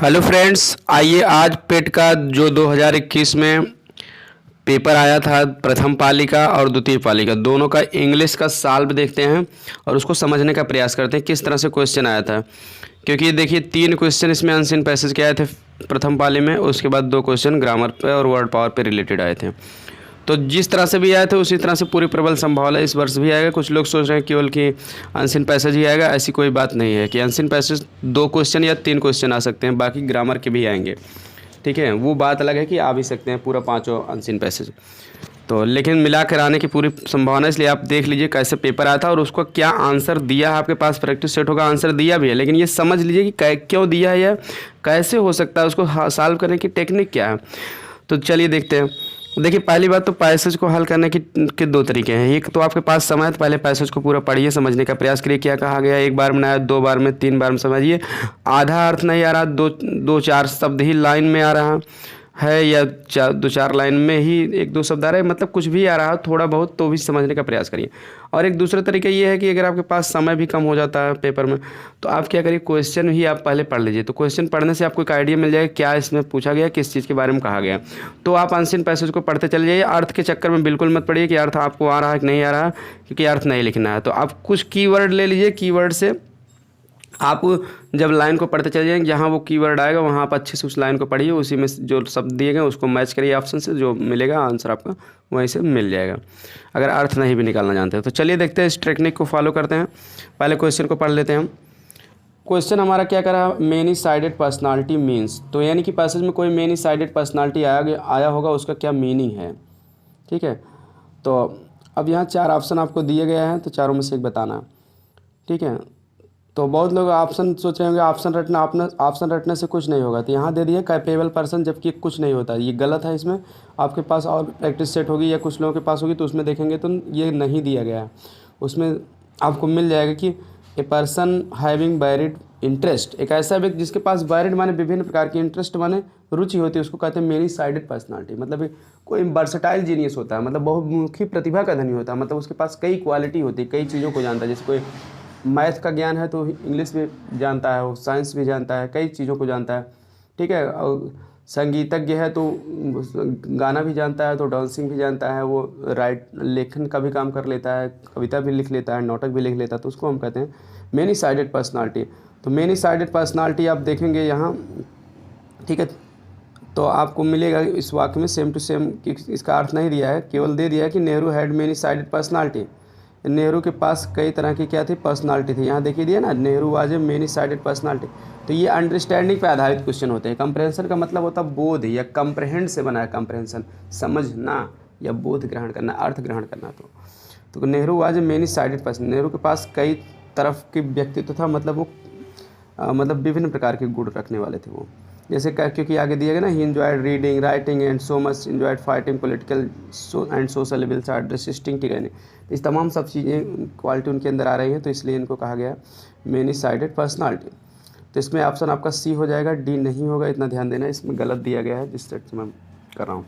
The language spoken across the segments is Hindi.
हेलो फ्रेंड्स, आइए आज पेट का जो 2021 में पेपर आया था, प्रथम पाली का और द्वितीय पाली का, दोनों का इंग्लिश का सॉल्व देखते हैं और उसको समझने का प्रयास करते हैं किस तरह से क्वेश्चन आया था। क्योंकि देखिए 3 क्वेश्चन इसमें अनसीन पैसेज के आए थे प्रथम पाली में, उसके बाद 2 क्वेश्चन ग्रामर पे और वर्ड पावर पे रिलेटेड आए थे। तो जिस तरह से भी आए थे उसी तरह से पूरी प्रबल संभावना इस वर्ष भी आएगा। कुछ लोग सोच रहे हैं केवल कि अनसीन पैसेज ही आएगा, ऐसी कोई बात नहीं है कि अनसीन पैसेज 2 क्वेश्चन या 3 क्वेश्चन आ सकते हैं, बाकी ग्रामर के भी आएंगे। ठीक है, वो बात अलग है कि आ भी सकते हैं पूरा 5 अनसीन पैसेज। तो लेकिन मिला कर आने की पूरी संभावना, इसलिए आप देख लीजिए कैसे पेपर आया था और उसको क्या आंसर दिया है। आपके पास प्रैक्टिस सेट होगा, आंसर दिया भी है, लेकिन ये समझ लीजिए कि क्यों दिया है या कैसे हो सकता है, उसको सॉल्व करने की टेक्निक क्या है। तो चलिए देखते हैं। देखिए पहली बात तो पैसेज को हल करने के 2 तरीके हैं। एक तो आपके पास समय है तो पहले पैसेज को पूरा पढ़िए, समझने का प्रयास करिए क्या कहा गया है। 1 बार में आया, 2 बार में, 3 बार में समझिए। आधा अर्थ नहीं आ रहा, 2-4 शब्द ही लाइन में आ रहा है या 2-4 लाइन में ही 1-2 शब्द आ रहे हैं, मतलब कुछ भी आ रहा है थोड़ा बहुत, तो भी समझने का प्रयास करिए। और एक दूसरा तरीका ये है कि अगर आपके पास समय भी कम हो जाता है पेपर में, तो आप क्या करिए, क्वेश्चन ही आप पहले पढ़ लीजिए। तो क्वेश्चन पढ़ने से आपको एक आइडिया मिल जाएगा क्या इसमें पूछा गया, किस चीज़ के बारे में कहा गया। तो आप अनसीन पैसेज को पढ़ते चले जाइए। अर्थ के चक्कर में बिल्कुल मत पढ़िए कि अर्थ आपको आ रहा है कि नहीं आ रहा है, क्योंकि अर्थ नहीं लिखना है। तो आप कुछ कीवर्ड ले लीजिए, कीवर्ड से आप जब लाइन को पढ़ते चले जाएंगे, जहाँ वो कीवर्ड आएगा वहाँ आप अच्छे से उस लाइन को पढ़िए, उसी में जो शब्द दिए गए उसको मैच करिए ऑप्शन से, जो मिलेगा आंसर आपका वहीं से मिल जाएगा, अगर अर्थ नहीं भी निकालना जानते हैं। तो चलिए देखते हैं, इस टेक्निक को फॉलो करते हैं। पहले क्वेश्चन को पढ़ लेते हैं हम। क्वेश्चन हमारा क्या करा, मेनी साइडेड पर्सनालिटी मीन्स। तो यानी कि पैसेज में कोई मेनी साइडेड पर्सनालिटी आया होगा, उसका क्या मीनिंग है। ठीक है, तो अब यहाँ 4 ऑप्शन आपको दिए गए हैं, तो चारों में से एक बताना है। ठीक है, तो बहुत लोग ऑप्शन सोच रहे होंगे ऑप्शन रटने से कुछ नहीं होगा, तो यहाँ दे दिया कैपेबल पर्सन, जबकि कुछ नहीं होता, ये गलत है। इसमें आपके पास और प्रैक्टिस सेट होगी या कुछ लोगों के पास होगी तो उसमें देखेंगे तो ये नहीं दिया गया है। उसमें आपको मिल जाएगा कि a person having varied interest, एक ऐसा व्यक्ति जिसके पास वैरिड माने विभिन्न प्रकार की, इंटरेस्ट माने रुचि होती है, उसको कहते हैं मेनी साइडेड पर्सनालिटी। मतलब कोई वर्सटाइल जीनियस होता है, मतलब बहुमुखी प्रतिभा का धनी होता है, मतलब उसके पास कई क्वालिटी होती है, कई चीज़ों को जानता है। जैसे कोई मैथ का ज्ञान है तो इंग्लिश भी जानता है, वो साइंस भी जानता है, कई चीज़ों को जानता है। ठीक है, और संगीतज्ञ है तो गाना भी जानता है, तो डांसिंग भी जानता है, वो लेखन का भी काम कर लेता है, कविता भी लिख लेता है, नाटक भी लिख लेता है, तो उसको हम कहते हैं मेनी साइडेड पर्सनालिटी। तो मेनी साइडेड पर्सनालिटी आप देखेंगे यहाँ। ठीक है, तो आपको मिलेगा इस वाक्य में सेम टू सेम, इसका अर्थ नहीं दिया है, केवल दे दिया है कि Nehru had many sided personality. Nehru के पास कई तरह की क्या थी, पर्सनालिटी थी। यहाँ देखिए दिया ना, Nehru was a many sided personality. तो ये अंडरस्टैंडिंग पे आधारित क्वेश्चन होते हैं। कंप्रहेंशन का मतलब होता है बोध या कंप्रहेंड से बना है, कंप्रहेंशन समझना या बोध ग्रहण करना, अर्थ ग्रहण करना। तो Nehru was a many sided person, Nehru के पास कई तरफ के व्यक्तित्व था, मतलब वो मतलब विभिन्न प्रकार के गुण रखने वाले थे वो। जैसे क्योंकि आगे दिया गया ना, he enjoyed reading, writing and so much enjoyed fighting, political and social evils are resisting. ठीक है, नहीं इस तमाम सब चीज़ें क्वालिटी उनके अंदर आ रही हैं, तो इसलिए इनको कहा गया मेनी साइडेड पर्सनालिटी। तो इसमें ऑप्शन आपका सी हो जाएगा, डी नहीं होगा, इतना ध्यान देना, इसमें गलत दिया गया है जिस सेट से मैं कर रहा हूँ।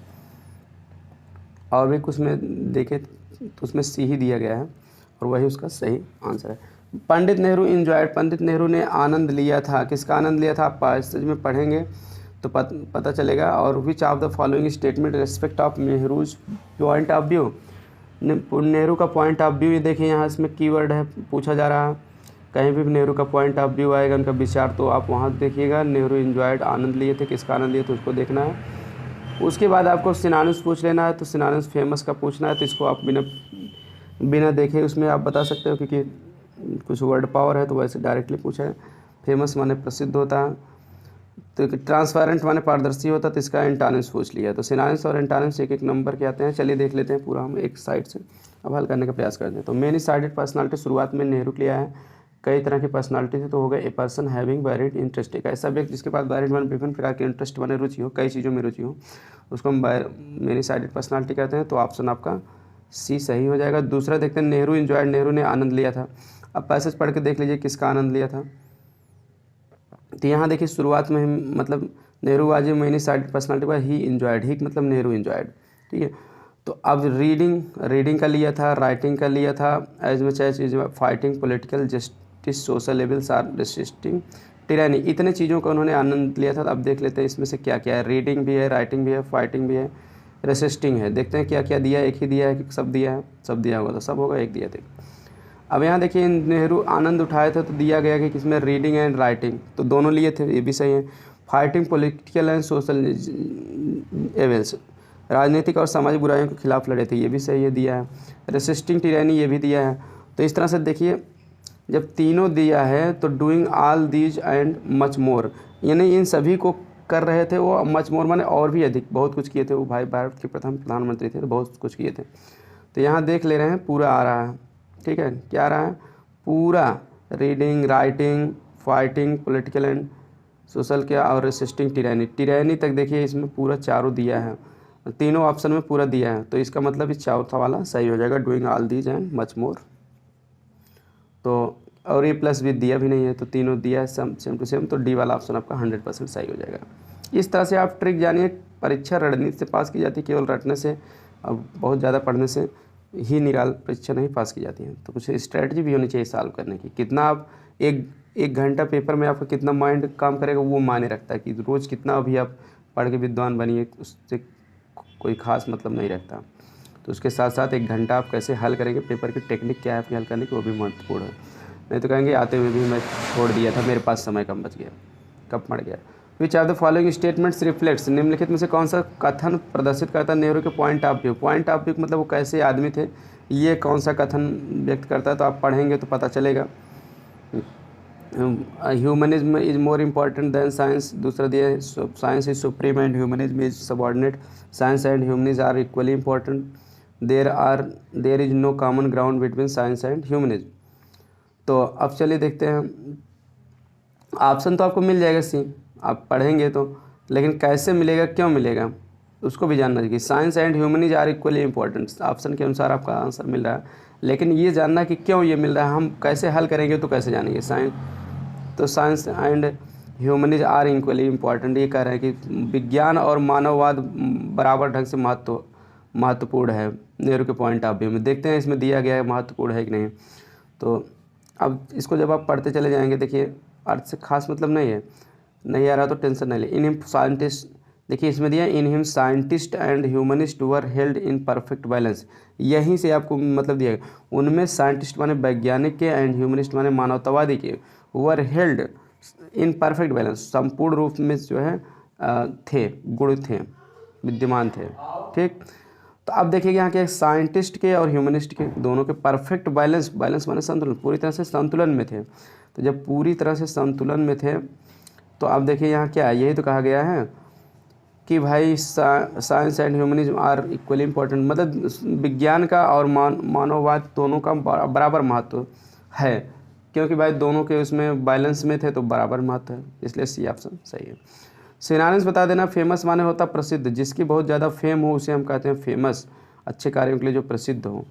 और भी कुछ में देखें तो उसमें सी ही दिया गया है और वही उसका सही आंसर है। पंडित नेहरू इंजॉयड, पंडित नेहरू ने आनंद लिया था, किसका आनंद लिया था, आप पैसेज में पढ़ेंगे तो पता चलेगा। और which of the following statement respect of Nehru's point of view, Nehru का पॉइंट ऑफ व्यू, ये देखिए यहाँ इसमें कीवर्ड है, पूछा जा रहा है। कहीं भी नेहरू का पॉइंट ऑफ व्यू आएगा, उनका विचार, तो आप वहाँ देखिएगा नेहरू इंजॉयड, आनंद लिए थे, किसका आनंद लिए थे उसको देखना है। उसके बाद आपको सिनोनिम्स पूछ लेना है, तो सिनोनिम्स फेमस का पूछना है, तो इसको आप बिना देखे उसमें आप बता सकते हो, क्योंकि कुछ वर्ड पावर है तो वैसे डायरेक्टली पूछा है। फेमस माने प्रसिद्ध होता है, तो ट्रांसपेरेंट माने पारदर्शी होता है, तो इसका एंटोनिम्स पूछ लिया। तो सिनोनिम्स और एंटोनिम्स एक एक नंबर के आते हैं। चलिए देख लेते हैं पूरा हम एक साइड से, अब हल करने का प्रयास करते हैं। तो मेनी साइडेड पर्सनालिटी शुरुआत में नेहरू लिया है, कई तरह की पर्सनालिटी थी, तो हो गए a person having varied interest, एक ऐसा व्यक्ति जिसके पास वैरिड माने विभिन्न प्रकार के इंटरेस्ट माने रुचि हो, कई चीज़ों में रुचि हो, उसको हम मेनी साइडेड पर्सनालिटी कहते हैं। तो ऑप्शन आपका सी सही हो जाएगा। दूसरा देखते हैं, नेहरू इंजॉयड, नेहरू ने आनंद लिया था। अब पैसेज पढ़ के देख लीजिए किसका आनंद लिया था। तो यहाँ देखिए शुरुआत में मतलब Nehru was a many sided personality by he enjoyed, he मतलब नेहरू इंजॉयड। ठीक है, तो अब रीडिंग का लिया था, राइटिंग का लिया था, as much as is fighting political justice social evils are resisting tyranny, इतने चीज़ों का उन्होंने आनंद लिया था। तो अब देख लेते हैं इसमें से क्या क्या है। रीडिंग भी है, राइटिंग भी है, फाइटिंग भी है, रेसिस्टिंग है। देखते हैं क्या क्या दिया है, एक ही दिया है कि सब दिया है? सब दिया होगा, तो सब होगा, एक दिया थे। अब यहाँ देखिए नेहरू आनंद उठाए थे तो दिया गया कि किसमें रीडिंग एंड राइटिंग, तो दोनों लिए थे, ये भी सही है। फाइटिंग पॉलिटिकल एंड सोशल एवेल्स, राजनीतिक और सामाजिक बुराइयों के खिलाफ लड़े थे, ये भी सही है, दिया है। रेसिस्टिंग टिरानी, ये भी दिया है। तो इस तरह से देखिए जब तीनों दिया है तो doing all these and much more, यानी इन सभी को कर रहे थे वो, मच मोर माने और भी अधिक, बहुत कुछ किए थे वो। भाई भारत के प्रथम प्रधानमंत्री थे तो बहुत कुछ किए थे। तो यहाँ देख ले रहे हैं पूरा आ रहा है, ठीक है, क्या आ रहा है पूरा, reading, writing, fighting, political and social क्या, और रेसिस्टिंग टिरानी, टिरानी तक देखिए इसमें पूरा चारों दिया है, तीनों ऑप्शन में पूरा दिया है। तो इसका मतलब इस चौथा वाला सही हो जाएगा, doing all these and much more. तो और ये प्लस भी दिया भी नहीं है, तो तीनों दिया है सेम टू सेम, तो डी वाला ऑप्शन आपका 100% सही हो जाएगा। इस तरह से आप ट्रिक जानिए, परीक्षा रणनीति से पास की जाती है, केवल रटने से और बहुत ज़्यादा पढ़ने से ही निराल परीक्षा नहीं पास की जाती है। तो कुछ स्ट्रैटेजी भी होनी चाहिए सॉल्व करने की। कितना आप एक घंटा पेपर में आपका कितना माइंड काम करेगा वो मायने रखता है, कि रोज़ कितना अभी आप पढ़ के विद्वान बनिए, उससे कोई ख़ास मतलब नहीं रखता। तो उसके साथ साथ एक घंटा आप कैसे हल करेंगे, पेपर की टेक्निक क्या है आपकी हल करने की, वो भी महत्वपूर्ण है। नहीं तो कहेंगे आते हुए भी मैं छोड़ दिया था, मेरे पास समय कम बच गया, कब पड़ गया। Which are the following statements reflects, निम्नलिखित में से कौन सा कथन प्रदर्शित करता है नेहरू के point of view. Point of view मतलब वो कैसे आदमी थे, ये कौन सा कथन व्यक्त करता है, तो आप पढ़ेंगे तो पता चलेगा। Humanism is more important than science, दूसरा दिया है science is supreme and humanism is subordinate, science and humanism are equally important, there is no common ground between science and humanism. तो अब चलिए देखते हैं, ऑप्शन तो आपको मिल जाएगा सी, आप पढ़ेंगे तो, लेकिन कैसे मिलेगा, क्यों मिलेगा, उसको भी जानना चाहिए। Science and humanities are equally important, option के अनुसार आपका आंसर मिल रहा है, लेकिन ये जानना कि क्यों ये मिल रहा है, हम कैसे हल करेंगे तो कैसे जानेंगे। Science and humanities are equally important, ये कह रहे हैं कि विज्ञान और मानववाद बराबर ढंग से महत्वपूर्ण है नेहरू के पॉइंट ऑफ व्यू में। देखते हैं इसमें दिया गया है महत्वपूर्ण है कि नहीं। तो अब इसको जब आप पढ़ते चले जाएंगे, देखिए अर्थ से खास मतलब नहीं आ रहा तो टेंशन नहीं ले। इन हिम साइंटिस्ट, देखिए इसमें दिया in him scientist and humanist were held in perfect balance, यहीं से आपको मतलब दिया गया। उनमें साइंटिस्ट माने वैज्ञानिक के एंड ह्यूमनिस्ट माने मानवतावादी के, were held in perfect balance, संपूर्ण रूप में जो है थे, गुण थे, विद्यमान थे, ठीक। तो अब देखिए यहाँ के साइंटिस्ट के और ह्यूमनिस्ट के दोनों के परफेक्ट बैलेंस माने संतुलन, पूरी तरह से संतुलन में थे। तो जब पूरी तरह से संतुलन में थे तो अब देखिए यहाँ क्या है, यही तो कहा गया है कि भाई science and humanism are equally important, मतलब विज्ञान का और मानववाद दोनों का बराबर महत्व है, क्योंकि भाई दोनों के उसमें बैलेंस में थे तो बराबर महत्व है, इसलिए सी ऑप्शन सही है। सिनोनिम्स बता देना, फेमस माने होता प्रसिद्ध, जिसकी बहुत ज़्यादा फेम हो उसे हम कहते हैं फेमस, अच्छे कार्यों के लिए जो प्रसिद्ध हो।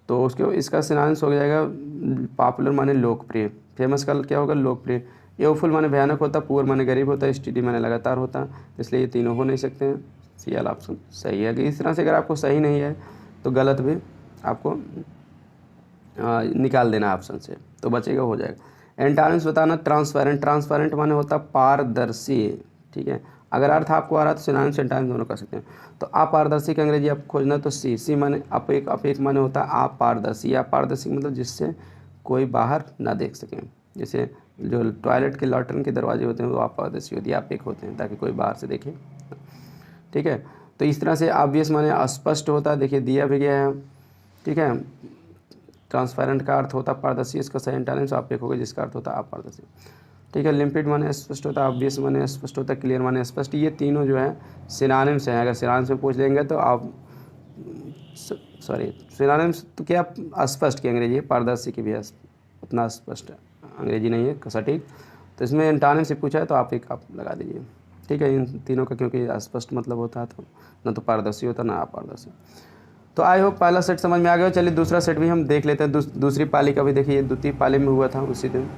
तो उसके इसका सिनोनिम्स हो जाएगा पॉपुलर माने लोकप्रिय, फेमस का क्या होगा लोकप्रिय। एवफुल माने भयानक होता, पुअर माने गरीब होता, स्टडी माने लगातार होता, इसलिए ये तीनों हो नहीं सकते हैं, सी वाला ऑप्शन सही है। इस तरह से अगर आपको सही नहीं है तो गलत भी आपको निकाल देना ऑप्शन से, तो बचेगा, हो जाएगा। एंटोनिम्स बताना, ट्रांसपेरेंट माने होता पारदर्शी, ठीक है। अगर अर्थ आपको आ रहा है तो सिनोनिम्स एंटोनिम्स दोनों कर सकते हैं। तो अपारदर्शी का अंग्रेजी आप खोजना तो सी माने अपेक माने होता अपारदर्शी, अपारदर्शी मतलब जिससे कोई बाहर ना देख सके, जैसे जो टॉयलेट के लॉटरन के दरवाजे होते हैं वो अपारदर्शी होती है, अपेक होते हैं ताकि कोई बाहर से देखे, ठीक है। तो इस तरह से ऑब्वियस माने अस्पष्ट होता, देखिए दिया भी गया है, ठीक है। ट्रांसपेरेंट का अर्थ होता पारदर्शी, इसका सही एंटोनिम्स अपेक होगा जिसका अर्थ होता अपारदर्शी, ठीक है। लिम्पिड माने स्पष्ट होता, ऑब्वियस माने स्पष्ट होता, क्लियर माने स्पष्ट, ये तीनों जो है सिनोनिम्स हैं। अगर सिनोनिम्स में पूछ लेंगे तो आप सिनोनिम्स तो क्या अस्पष्ट की अंग्रेजी है, पारदर्शी की भी उतना स्पष्ट अंग्रेजी नहीं है सटीक, तो इसमें एंटोनिम से पूछा है तो आप लगा दीजिए, ठीक है। इन तीनों का क्योंकि अस्पष्ट मतलब होता है तो ना तो पारदर्शी होता ना अपारदर्शी। तो आई होप पहला सेट समझ में आ गया। चलिए दूसरा सेट भी हम देख लेते हैं, दूसरी पाली का भी देखिए, द्वितीय पाली में हुआ था उसी दिन,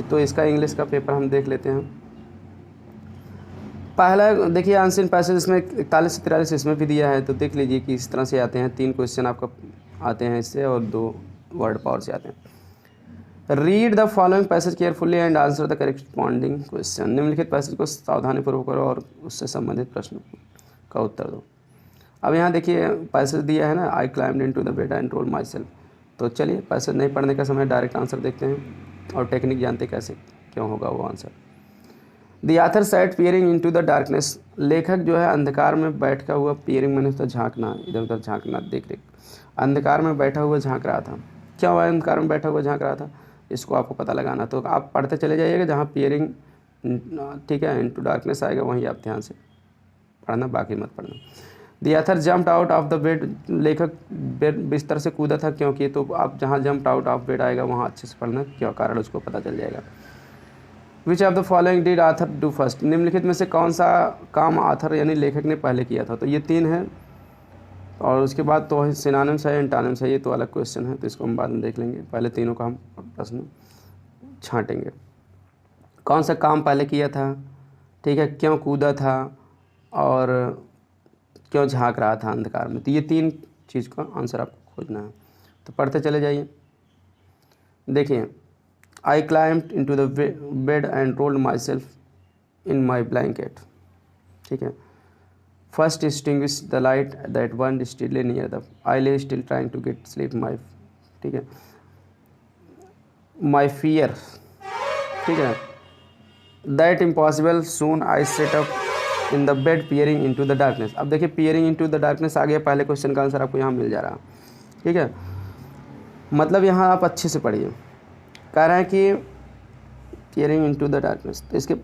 तो इसका इंग्लिश का पेपर हम देख लेते हैं। पहला देखिए आंसर पैसेज इसमें 41 से 43 इसमें भी दिया है, तो देख लीजिए कि इस तरह से आते हैं, 3 क्वेश्चन आपका आते हैं इससे और 2 वर्ड पावर से आते हैं। Read the following passage carefully and answer the corresponding question. निम्नलिखित पैसेज को सावधानीपूर्वक करो और उससे संबंधित प्रश्न का उत्तर दो। अब यहाँ देखिए पैसेज दिया है ना, आई climbed into the bed and rolled my self. तो चलिए पैसेज नहीं पढ़ने का समय, डायरेक्ट आंसर देखते हैं और टेक्निक जानते कैसे क्यों होगा वो answer. The author sat peering into the darkness. लेखक जो है अंधकार में बैठा हुआ, पियरिंग मैंने तो झांकना, इधर उधर झांकना, देख रेख, अंधकार में बैठा हुआ झांक रहा था। क्या हुआ, अंधकार में बैठा हुआ झांक रहा था, इसको आपको पता लगाना। तो आप पढ़ते चले जाइएगा, जहाँ पियरिंग ठीक है इनटू डार्कनेस आएगा वहीं आप ध्यान से पढ़ना, बाकी मत पढ़ना। The author jumped out of the bed. लेखक बेड बिस्तर से कूदा था क्योंकि, तो आप जहाँ जम्प्ड आउट ऑफ बेड आएगा वहाँ अच्छे से पढ़ना, क्या कारण उसको पता चल जाएगा। Which of the following did author do first. निम्नलिखित में से कौन सा काम ऑथर यानी लेखक ने पहले किया था। तो ये 3 है और उसके बाद तो सिनोनिम्स है, एंटोनिम्स है, ये तो अलग क्वेश्चन है, तो इसको हम बाद में देख लेंगे। पहले तीनों का हम प्रश्न छांटेंगे। कौन सा काम पहले किया था, ठीक है, क्यों कूदा था और क्यों झांक रहा था अंधकार में। तो ये 3 चीज़ का आंसर आपको खोजना है, तो पढ़ते चले जाइए। देखिए, I climbed into the bed and rolled myself in my blanket, ठीक है। First extinguish the light that burned stilly near the, I lay still trying to get sleep my, ठीक है, माई फियर, ठीक है, that impossible soon I set up in the bed peering into the darkness. अब देखिए पियरिंग इनटू द डार्कनेस आ गया, पहले क्वेश्चन का आंसर आपको यहाँ मिल जा रहा, ठीक है। मतलब यहाँ आप अच्छे से पढ़िए, कह रहे हैं कि पियरिंग इनटू द डार्कनेस, तो इसके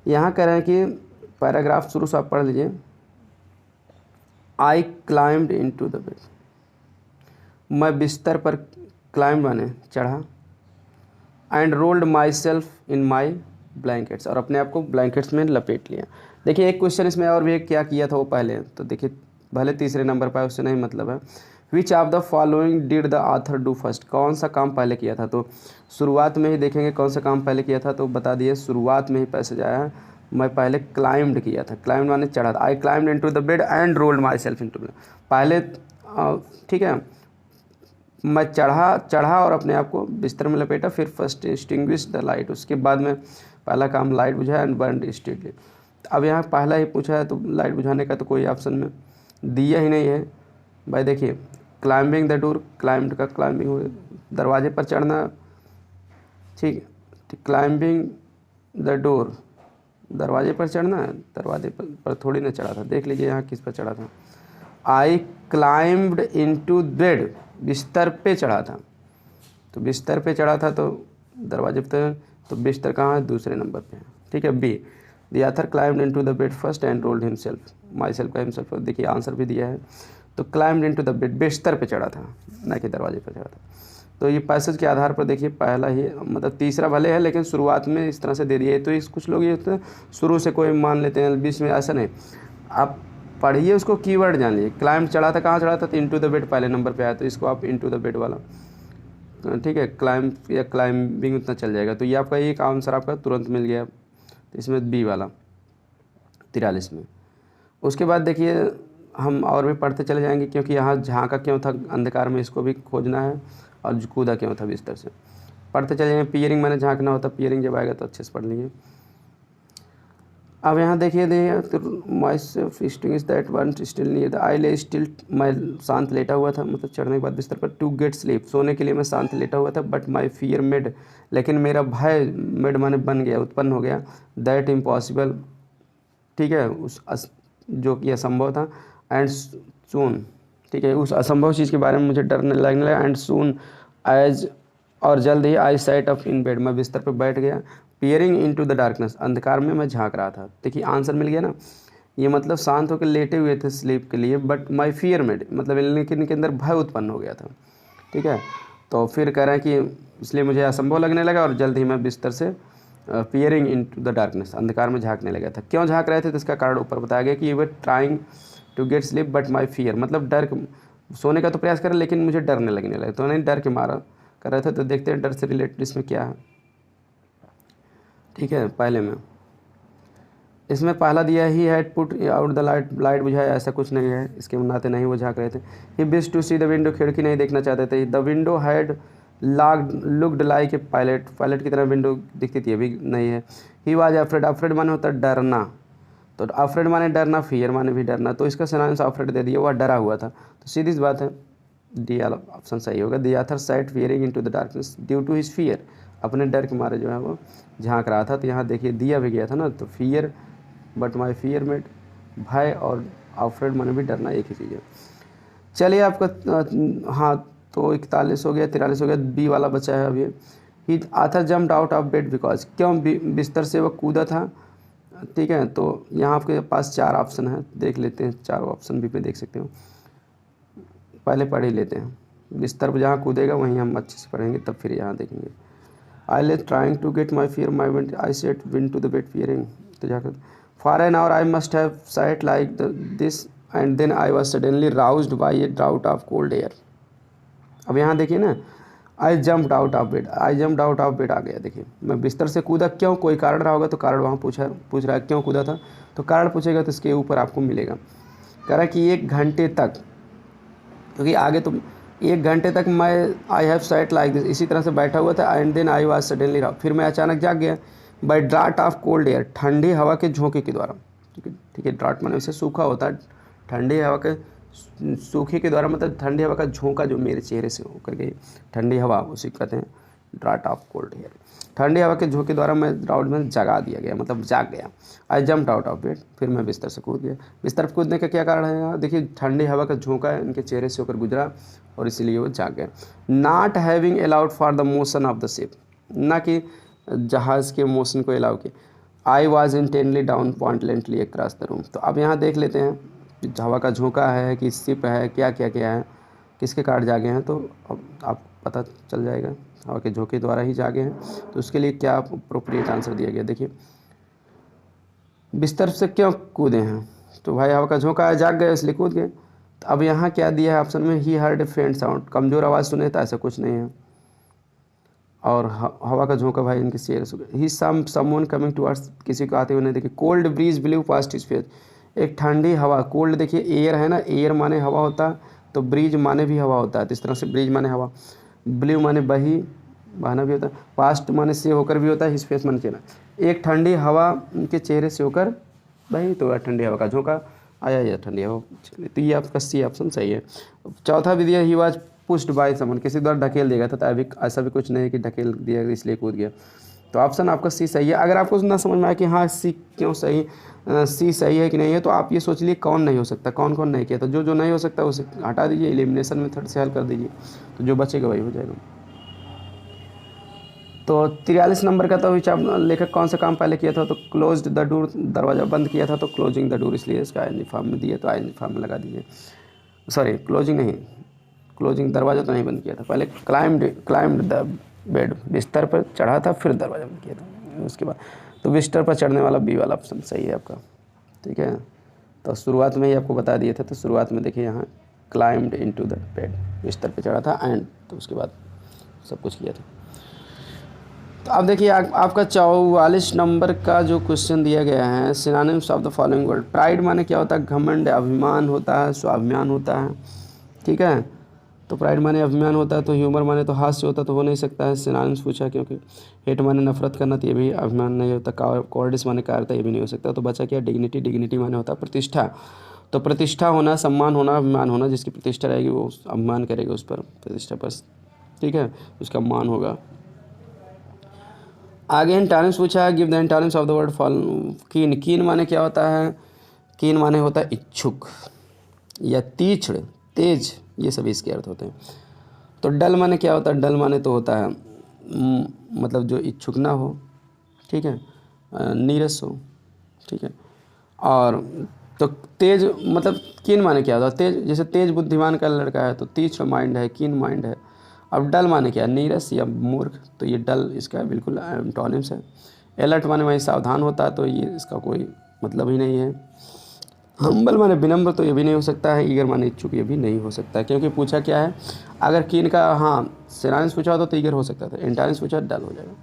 यहाँ कह रहे हैं कि पैराग्राफ शुरू से आप पढ़ लीजिए। आई क्लाइम्ड इनटू द बेड, मैं बिस्तर पर, क्लाइम्ब माने चढ़ा, and rolled myself in my blankets, और अपने आप को ब्लैंकेट्स में लपेट लिया। देखिए एक क्वेश्चन इसमें और भी क्या किया था वो पहले, तो देखिए भले तीसरे नंबर पर, उससे नहीं मतलब है। Which of the following did the author do first, कौन सा काम पहले किया था। तो शुरुआत में ही देखेंगे कौन सा काम पहले किया था, तो बता दिए शुरुआत में ही पैसेज आया है, मैं पहले क्लाइम्ड किया था, क्लाइम्ड माने चढ़ा था। आई climbed into the bed and rolled my self into the, पहले ठीक है मैं चढ़ा और अपने आप को बिस्तर में लपेटा, फिर फर्स्ट एक्सटिंग्विश द लाइट, उसके बाद में पहला काम लाइट बुझाया एंड बर्न्ड स्टिलली। अब यहाँ पहला ही पूछा है तो लाइट बुझाने का तो कोई ऑप्शन में दिया ही नहीं है भाई। देखिए क्लाइंबिंग द डोर, क्लाइंब्ड का क्लाइंबिंग हो गया, दरवाजे पर चढ़ना, ठीक है, क्लाइंबिंग द डोर, दरवाजे पर चढ़ना है, दरवाजे पर थोड़ी ना चढ़ा था। देख लीजिए यहाँ किस पर चढ़ा था, आई क्लाइम्ब्ड इनटू बेड, बिस्तर पे चढ़ा था, तो बिस्तर पे चढ़ा था तो दरवाजे पर, तो बिस्तर कहाँ है, दूसरे नंबर पे है, ठीक है। B, the author climbed into the bed first and rolled himself, myself का हिमसेल्फ, देखिए आंसर भी दिया है। तो क्लाइम्ड इनटू द बेड, बिस्तर पे चढ़ा था ना कि दरवाजे पर चढ़ा था। तो ये पैसेज के आधार पर देखिए पहला ही, मतलब तीसरा भले है लेकिन शुरुआत में इस तरह से दे दिए। तो इस कुछ लोग ये होते हैं शुरू से कोई मान लेते हैं, बीच में, ऐसा नहीं, आप पढ़िए उसको, कीवर्ड जान लीजिए। क्लाइम्ब चढ़ा था, कहाँ चढ़ा था, तो इनटू द बेड पहले नंबर पे आया, तो इसको आप इनटू द बेड वाला, ठीक है, क्लाइंब या क्लाइंबिंग उतना चल जाएगा। तो ये आपका एक आंसर आपका तुरंत मिल गया, तो इसमें बी वाला 43 में। उसके बाद देखिए हम और भी पढ़ते चले जाएंगे, क्योंकि यहाँ झांका क्यों था अंधकार में, इसको भी खोजना है, और कूदा क्यों था बिस्तर से, पढ़ते चले जाएंगे। पियरिंग मैंने झांकना होता, पियरिंग जब आएगा तो अच्छे से पढ़ लेंगे। अब यहाँ देखिए myself extinguish that burned still near the, I lay still, मैं शांत लेटा हुआ था, मतलब चढ़ने के बाद बिस्तर पर, टू गेट स्लीप, सोने के लिए मैं शांत लेटा हुआ था, बट माई फियर मेड, लेकिन मेरा भय, मेड माने बन गया, उत्पन्न हो गया, दैट इम्पॉसिबल, ठीक है, उस जो कि असंभव था, एंड सून, ठीक है, उस असंभव चीज़ के बारे में मुझे डरने लगने लगा, एंड सून एज, और जल्द ही आई सेट अप इन बेड, मैं बिस्तर पर बैठ गया, पियरिंग इनटू द डार्कनेस, अंधकार में मैं झांक रहा था। देखिए आंसर मिल गया ना, ये मतलब शांत होकर लेटे हुए थे स्लीप के लिए, बट माई फियर मेड, मतलब लेकिन इनके अंदर भय उत्पन्न हो गया था, ठीक है। तो फिर कह रहे हैं कि इसलिए मुझे असंभव लगने लगा, और जल्द ही मैं बिस्तर से पियरिंग इनटू द डार्कनेस, अंधकार में झांकने लगा था। क्यों झांक रहे थे, तो इसका कारण ऊपर बताया गया कि you were trying to get sleep but my fear, मतलब डर, सोने का तो प्रयास करें लेकिन मुझे डरने लगने लगा, तो नहीं डर के मारा कर रहे थे। तो देखते हैं डर से रिलेटेड इसमें क्या है, ठीक है। पहले में इसमें पहला दिया he had put out the light, light बुझाया, ऐसा कुछ नहीं है, इसके नाते नहीं वो झांक रहे थे। He wish to see the window, खिड़की नहीं देखना चाहते थे। The window had looked like a pilot, pilot की तरह विंडो दिखती थी, अभी नहीं है। ही वाज अफ्रेड, अफ्रेड माने होता है डरना, तो अफ्रेड माने डरना, फियर माने भी डरना, तो इसका सिनोनिम्स अफ्रेड दे दिया, वह डरा हुआ था। तो सीधी सी बात है, डी वाला ऑप्शन सही होगा। The author side fearing into the darkness due to his fear, अपने डर के मारे जो है वो झांक रहा था। तो यहाँ देखिए दिया भी गया था ना, तो fear but my fear made, भय और अफ्रेड माने भी डरना एक ही चीज़ है। चलिए आपका हाँ, तो 41 हो गया, 43 हो गया, बी वाला बचा है अभी। He author jumped out of bed because, क्यों बिस्तर से वो कूदा था, ठीक है। तो यहाँ आपके पास 4 ऑप्शन है, देख लेते हैं, 4 ऑप्शन भी पे देख सकते हो, पहले पढ़ ही लेते हैं। बिस्तर पर जहाँ कूदेगा वहीं हम अच्छे से पढ़ेंगे, तब फिर यहाँ देखेंगे। I lay trying to get my fear my wind, I set wind to the bed fearing, तो जाकर for an hour I must have sight like this and then I was suddenly roused by a draught of cold air. अब यहाँ देखिए ना, I jumped out of bed, I jumped out of bed आ गया। देखिए मैं बिस्तर से कूदा, क्यों, कोई कारण रहा होगा तो कारण वहाँ पूछ रहा है क्यों कूदा था, तो कारण पूछेगा तो इसके ऊपर आपको मिलेगा। कह रहा है कि 1 घंटे तक, क्योंकि आगे तो 1 घंटे तक मैं I have sight like this, इसी तरह से बैठा हुआ था, and then I was suddenly roused, फिर मैं अचानक जाग गया by draught of cold air, ठंडी हवा के झोंके के द्वारा। ठीक है, ड्राट माने वैसे सूखा होता है, ठंडी हवा के सूखे के द्वारा मतलब ठंडी हवा का झोंका जो मेरे चेहरे से होकर गई, ठंडी हवा उसी कहते हैं ड्राट ऑफ कोल्ड एयर। ठंडी हवा के झोंके द्वारा मैं राउंड में जगा दिया गया, मतलब जाग गया। आई जम्प्ड आउट ऑफ बेड, फिर मैं बिस्तर से कूद गया। बिस्तर पर कूदने का क्या कारण है यहाँ देखिए, ठंडी हवा का झोंका इनके चेहरे से होकर गुजरा और इसीलिए वो जाग गए। Not having allowed for the motion of the ship, ना कि जहाज़ के मोशन को अलाउ किया। आई वॉज इंटेंटली डाउन पॉइंटलेंटली अक्रॉस द रूम, तो अब यहाँ देख लेते हैं हवा का झोंका है कि शिप है, क्या क्या क्या है, किसके कारण जागे हैं, तो अब आप पता चल जाएगा, हवा के झोंके द्वारा ही जागे हैं। तो उसके लिए क्या अप्रोप्रिएट आंसर दिया गया, देखिए बिस्तर से क्यों कूदे हैं, तो भाई हवा का झोंका है, जाग गए इसलिए कूद गए। तो अब यहाँ क्या दिया है ऑप्शन में, ही हर्ड ए फेंट साउंड, कमज़ोर आवाज़ सुने, तो ऐसा कुछ नहीं है। और हवा का झोंका भाई इनके चेहरे से, ही समवन कमिंग टुवर्ड्स, किसी को आते हुए नहीं देखिए। Cold bridge blue past his face, एक ठंडी हवा, कोल्ड देखिए एयर है ना, एयर माने हवा होता है, तो ब्रीज माने भी हवा होता है, तो इस तरह से ब्रीज माने हवा, ब्लू माने बही, बहना भी होता है, पास्ट माने से होकर भी होता है, हिज फेस माने चेहरा, एक ठंडी हवा उनके चेहरे से होकर बही, तो ठंडी हवा का झोंका आया या ठंडी हवा। तो ये आपका सी ऑप्शन सही है। चौथा भी दिया, ही वाज पुश्ड बाय समन, किसी द्वारा ढकेल दिया गया था, अभी ऐसा भी कुछ नहीं है कि ढकेल दिया इसलिए कूद गया। तो ऑप्शन आपका सी सही है। अगर आपको ना समझ में आया कि हाँ सी क्यों सही, सी सही है कि नहीं है, तो आप ये सोच लिए कौन नहीं हो सकता, कौन कौन नहीं किया, तो जो जो नहीं हो सकता उसे हटा दीजिए, एलिमिनेशन मेथड से हल कर दीजिए, तो जो बचेगा वही हो जाएगा। तो 43 नंबर का, तो लेखक कौन सा काम पहले किया था, तो क्लोज्ड द डोर, दरवाज़ा बंद किया था, तो क्लोजिंग द डोर, इसलिए इसका आई फॉर्म में दिए, तो आई फॉर्म में लगा दीजिए। सॉरी क्लोजिंग नहीं, क्लोजिंग दरवाज़ा तो नहीं बंद किया था, पहले क्लाइम्ड द बेड, बिस्तर पर चढ़ा था फिर दरवाज़ा बंद किया था उसके बाद, तो बिस्तर पर चढ़ने वाला बी वाला ऑप्शन सही है आपका। ठीक है, तो शुरुआत में ही आपको बता दिए थे, तो शुरुआत में देखिए यहाँ क्लाइम्ड इनटू द बेड, बिस्तर पर चढ़ा था एंड, तो उसके बाद सब कुछ किया था। तो अब देखिए आपका 44 नंबर का जो क्वेश्चन दिया गया है, synonyms of the following word. Pride माने क्या होता है, घमंड, अभिमान होता है, स्वाभिमान होता है। ठीक है, तो प्राइड माने अभिमान होता है, तो ह्यूमर माने तो हास्य होता, तो हो नहीं सकता है, सिनोनिम्स पूछा क्योंकि। हेट माने नफरत करना, तो ये भी अभिमान नहीं होता। कॉवर्डिस माने कायरता, ये भी नहीं हो सकता। तो बचा क्या, डिग्निटी, डिग्निटी माने होता है प्रतिष्ठा, तो प्रतिष्ठा होना, सम्मान होना, अभिमान होना, जिसकी प्रतिष्ठा रहेगी वो अभिमान करेगा उस पर, प्रतिष्ठा पर, ठीक है, उसका मान होगा। आगे एंटोनिम्स पूछा है, give the antonyms of the word fall. कीन, कीन माने क्या होता है, कीन माने होता है इच्छुक या तीक्ष्ण, तेज, ये सभी इसके अर्थ होते हैं। तो डल माने क्या होता है, डल माने तो होता है मतलब जो इच्छुक ना हो, ठीक है, नीरस हो, ठीक है। और तो तेज मतलब कीन माने क्या होता है, तेज, जैसे तेज बुद्धिमान का लड़का है तो तीक्ष्ण माइंड है, कीन माइंड है। अब डल माने क्या, नीरस या मूर्ख, तो ये डल इसका बिल्कुल एंटोनिम्स है। अलर्ट माने वहीं सावधान होता है, तो ये इसका कोई मतलब ही नहीं है। हम्बल माने विनम्र, तो ये भी नहीं हो सकता है। ईगर माने इच्छुक, ये भी नहीं हो सकता है, क्योंकि पूछा क्या है, अगर कीन का हाँ सिनोनिम्स पूछा होता तो ईगर हो सकता था, एंटोनिम्स पूछा डल हो जाएगा।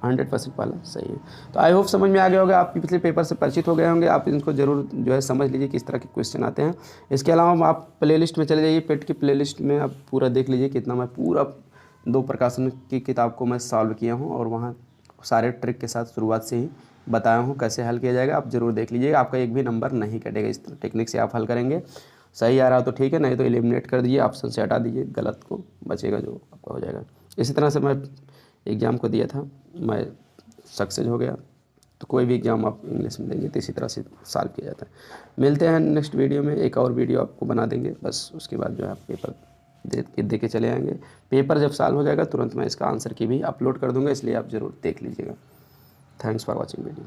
100% वाला सही है। तो आई होप समझ में आ गया होगा, आप पिछले पेपर से परिचित हो गए होंगे, आप इनको जरूर जो है समझ लीजिए किस तरह के क्वेश्चन आते हैं। इसके अलावा आप प्लेलिस्ट में चले जाइए, पेट की प्लेलिस्ट में आप पूरा देख लीजिए, कितना मैं पूरा 2 प्रकाशन की किताब को मैं सॉल्व किया हूँ और वहाँ सारे ट्रिक के साथ शुरुआत से ही बताया हूँ कैसे हल किया जाएगा। आप ज़रूर देख लीजिएगा, आपका एक भी नंबर नहीं कटेगा। इस टेक्निक से आप हल करेंगे, सही आ रहा हो तो ठीक है, नहीं तो एलिमिनेट कर दीजिए, ऑप्शन से हटा दीजिए, गलत को बचेगा जो आपका हो जाएगा। इसी तरह से मैं एग्ज़ाम को दिया था, मैं सक्सेस हो गया। तो कोई भी एग्ज़ाम आप इंग्लिश में देंगे तो इसी तरह से सॉल्व किया जाता है। मिलते हैं नेक्स्ट वीडियो में, एक और वीडियो आपको बना देंगे, बस उसके बाद जो है आप पेपर दे के चले आएंगे। पेपर जब सॉल्व हो जाएगा तुरंत मैं इसका आंसर की भी अपलोड कर दूंगा, इसलिए आप ज़रूर देख लीजिएगा। Thanks for watching video.